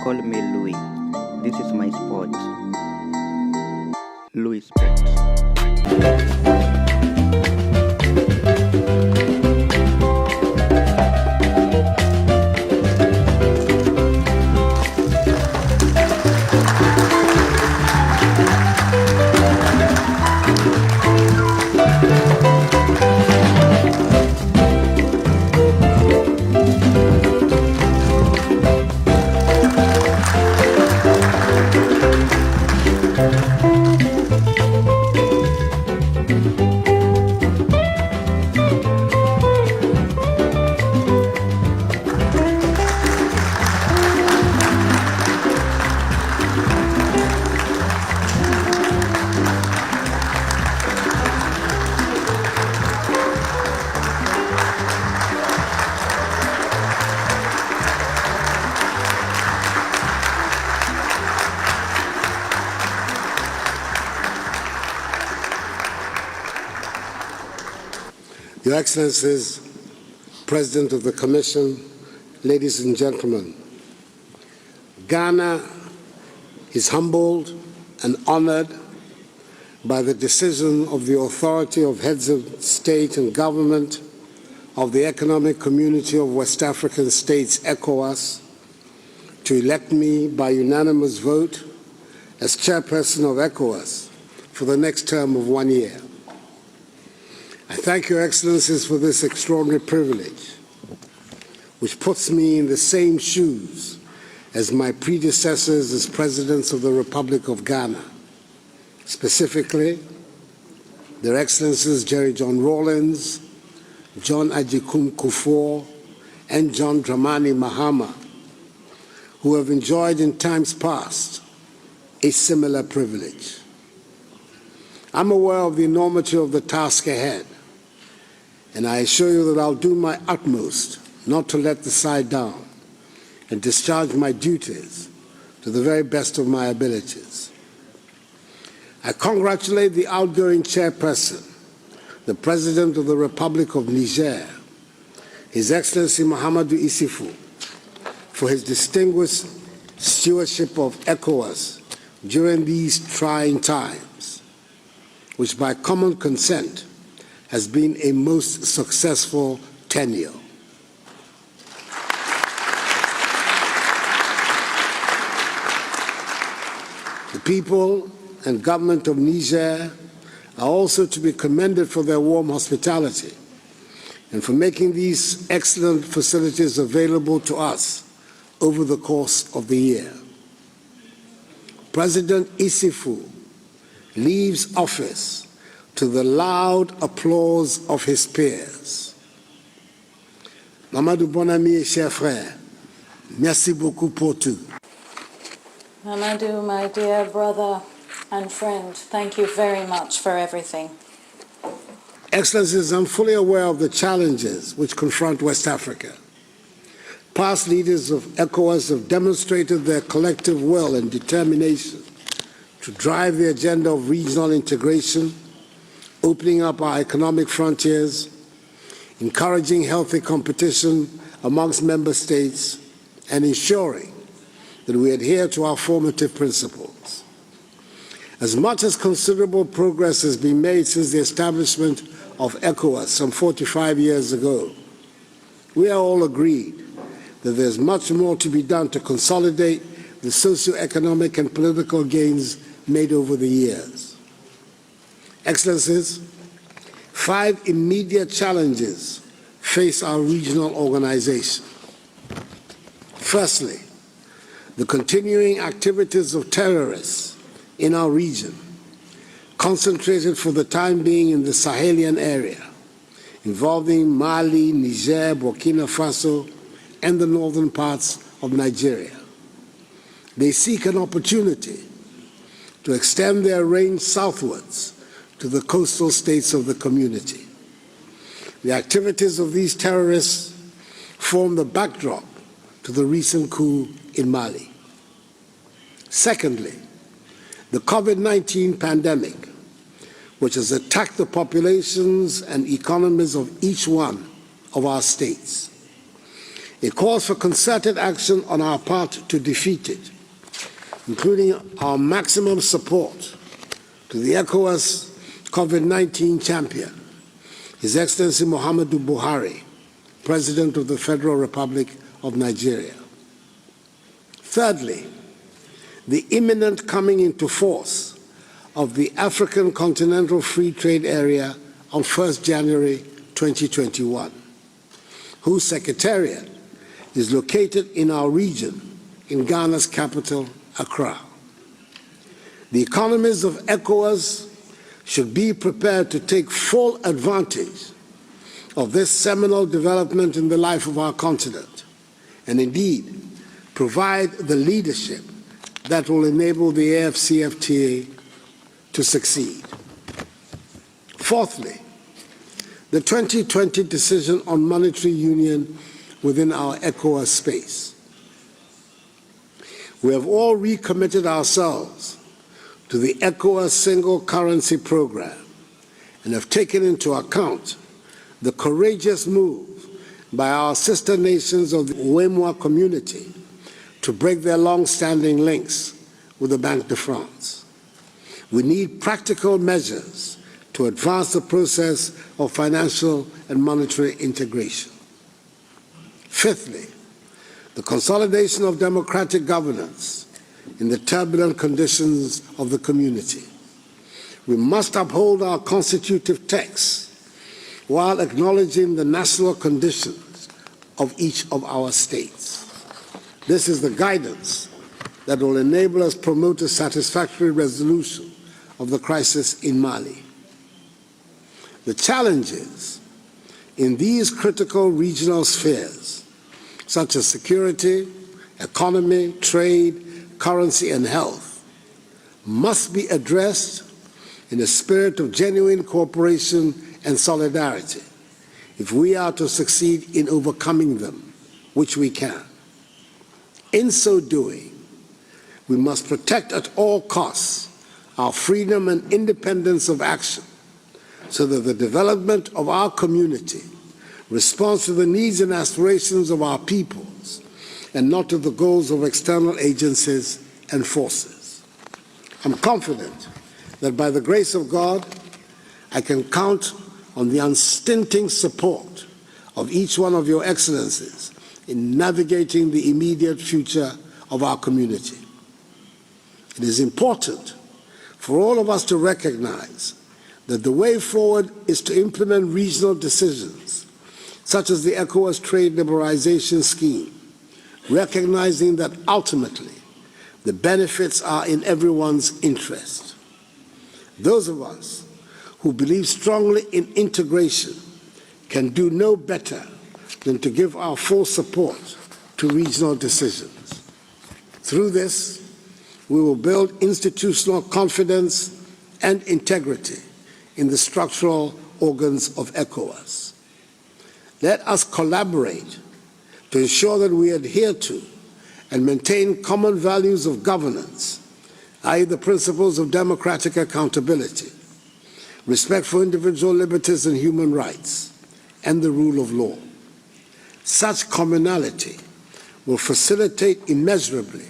Call me Louis. This is my sport. Louis Sport. Your Excellencies, President of the Commission, ladies and gentlemen, Ghana is humbled and honored by the decision of the authority of heads of state and government of the Economic Community of West African States, Ecowas, to elect me by unanimous vote as chairperson of Ecowas for the next term of 1 year. I thank Your Excellencies for this extraordinary privilege, which puts me in the same shoes as my predecessors as presidents of the Republic of Ghana, specifically Their Excellencies Jerry John Rawlings, John Agyekum Kufuor, and John Dramani Mahama, who have enjoyed in times past a similar privilege. I'm aware of the enormity of the task ahead, and I assure you that I'll do my utmost not to let the side down and discharge my duties to the very best of my abilities. I congratulate the outgoing chairperson, the President of the Republic of Niger, His Excellency Mahamadou Issoufou, for his distinguished stewardship of ECOWAS during these trying times, which by common consent has been a most successful tenure. The people and government of Niger are also to be commended for their warm hospitality and for making these excellent facilities available to us over the course of the year. President Issoufou leaves office to the loud applause of his peers. Mamadou Bonami et chers frères, merci beaucoup pour tout. Mamadou, my dear brother and friend, thank you very much for everything. Excellencies, I'm fully aware of the challenges which confront West Africa. Past leaders of ECOWAS have demonstrated their collective will and determination to drive the agenda of regional integration, opening up our economic frontiers, encouraging healthy competition amongst member states, and ensuring that we adhere to our formative principles. As much as considerable progress has been made since the establishment of ECOWAS some 45 years ago, we are all agreed that there's much more to be done to consolidate the socio-economic and political gains made over the years. Excellencies, 5 immediate challenges face our regional organization. Firstly, the continuing activities of terrorists in our region, concentrated for the time being in the Sahelian area, involving Mali, Niger, Burkina Faso, and the northern parts of Nigeria. They seek an opportunity to extend their range southwards to the coastal states of the community. The activities of these terrorists form the backdrop to the recent coup in Mali. Secondly, the COVID-19 pandemic, which has attacked the populations and economies of each one of our states. It calls for concerted action on our part to defeat it, including our maximum support to the Ecowas COVID-19 champion, His Excellency Muhammadu Buhari, President of the Federal Republic of Nigeria. Thirdly, the imminent coming into force of the African Continental Free Trade Area on 1st January 2021, whose secretariat is located in our region, in Ghana's capital, Accra. The economies of ECOWAS should be prepared to take full advantage of this seminal development in the life of our continent, and indeed provide the leadership that will enable the AFCFTA to succeed. Fourthly, the 2020 decision on monetary union within our ECOWAS space. We have all recommitted ourselves to the ECOWAS single currency program and have taken into account the courageous move by our sister nations of the UEMOA community to break their long-standing links with the Banque de France. We need practical measures to advance the process of financial and monetary integration. Fifthly, the consolidation of democratic governance in the turbulent conditions of the community. We must uphold our constitutive texts while acknowledging the national conditions of each of our states. This is the guidance that will enable us to promote a satisfactory resolution of the crisis in Mali. The challenges in these critical regional spheres, such as security, economy, trade, currency, and health, must be addressed in a spirit of genuine cooperation and solidarity if we are to succeed in overcoming them, which we can. In so doing, we must protect at all costs our freedom and independence of action so that the development of our community responds to the needs and aspirations of our peoples and not to the goals of external agencies and forces. I'm confident that by the grace of God, I can count on the unstinting support of each one of your excellencies in navigating the immediate future of our community. It is important for all of us to recognize that the way forward is to implement regional decisions, such as the ECOWAS trade liberalization scheme, recognizing that ultimately the benefits are in everyone's interest. Those of us who believe strongly in integration can do no better than to give our full support to regional decisions. Through this, we will build institutional confidence and integrity in the structural organs of ECOWAS. Let us collaborate to ensure that we adhere to and maintain common values of governance, i.e. the principles of democratic accountability, respect for individual liberties and human rights, and the rule of law. Such commonality will facilitate immeasurably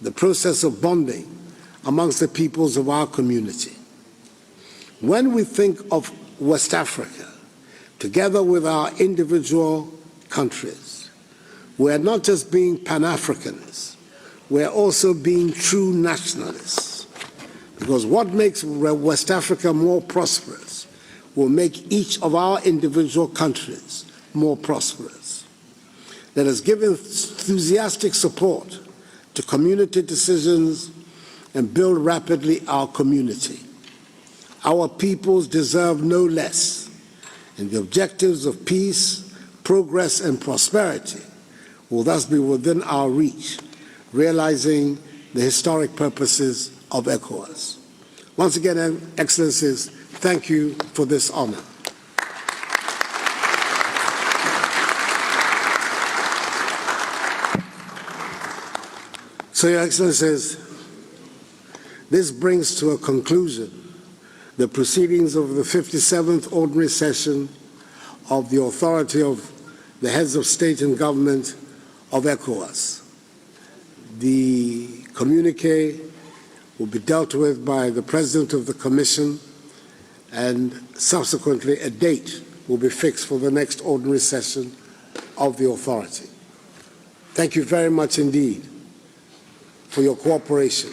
the process of bonding amongst the peoples of our community. When we think of West Africa, together with our individual countries, we are not just being Pan-Africanists, we are also being true nationalists. Because what makes West Africa more prosperous will make each of our individual countries more prosperous. Let us give enthusiastic support to community decisions and build rapidly our community. Our peoples deserve no less, and the objectives of peace, progress, and prosperity will thus be within our reach, realizing the historic purposes of ECOWAS. Once again, Excellencies, thank you for this honor. So, Your Excellencies, this brings to a conclusion the proceedings of the 57th Ordinary Session of the Authority of the Heads of State and Government of Ecowas. The communique will be dealt with by the President of the Commission, and subsequently a date will be fixed for the next ordinary session of the authority. Thank you very much indeed for your cooperation